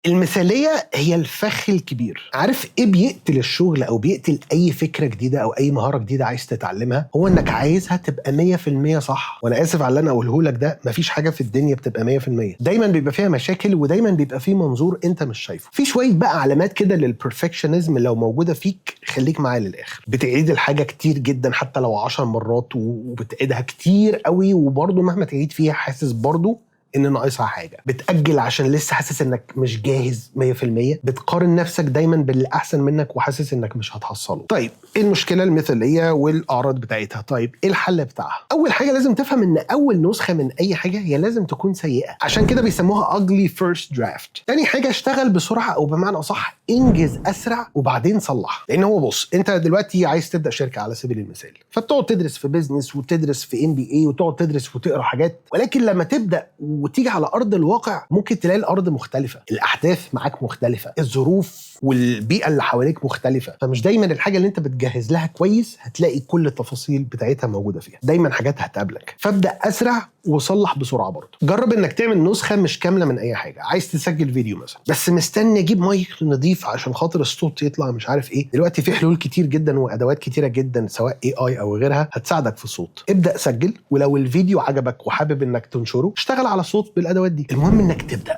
المثاليه هي الفخ الكبير. عارف ايه بيقتل الشغل او بيقتل اي فكره جديده او اي مهاره جديده عايز تتعلمها؟ هو انك عايزها تبقى 100% صح. وانا اسف على اللي انا اقوله لك ده، مفيش حاجه في الدنيا بتبقى 100%. دايما بيبقى فيها مشاكل، ودايما بيبقى فيه منظور انت مش شايفه. في شويه بقى علامات كده للبرفكشنزم لو موجوده فيك خليك معايا للاخر. بتعيد الحاجه كتير جدا حتى لو 10 مرات، وبتعيدها كتير قوي، وبرضه مهما تعيد فيها حاسس برضه ان ناقصها حاجه. بتاجل عشان لسه حاسس انك مش جاهز 100%. بتقارن نفسك دايما باللي احسن منك وحاسس انك مش هتحصله. طيب ايه المشكله المثاليه والاعراض بتاعتها؟ طيب ايه الحل بتاعها؟ اول حاجه لازم تفهم ان اول نسخه من اي حاجه هي لازم تكون سيئه، عشان كده بيسموها ugly first draft. تاني حاجه اشتغل بسرعه، او بمعنى اصح انجز اسرع وبعدين صلح. لان هو بص، انت دلوقتي عايز تبدا شركه على سبيل المثال، فبتقعد تدرس في بيزنس وتدرس في MBA وتقعد تدرس وتقرا حاجات، ولكن لما تبدا وتيجي على ارض الواقع ممكن تلاقي الارض مختلفه، الاحداث معاك مختلفه، الظروف والبيئه اللي حواليك مختلفه. فمش دايما الحاجه اللي انت بتجهز لها كويس هتلاقي كل التفاصيل بتاعتها موجوده فيها. دايما حاجات هتقابلك، فابدا اسرع وصلح بسرعه. برضه جرب انك تعمل نسخه مش كامله من اي حاجه. عايز تسجل فيديو مثلا بس مستني اجيب مايك نظيف عشان خاطر الصوت يطلع مش عارف ايه، دلوقتي في حلول كتير جدا وادوات كتيره جدا سواء AI او غيرها هتساعدك في الصوت. ابدا سجل، ولو الفيديو عجبك وحابب انك تنشره اشتغل على صوت بالادوات دي. المهم انك تبدا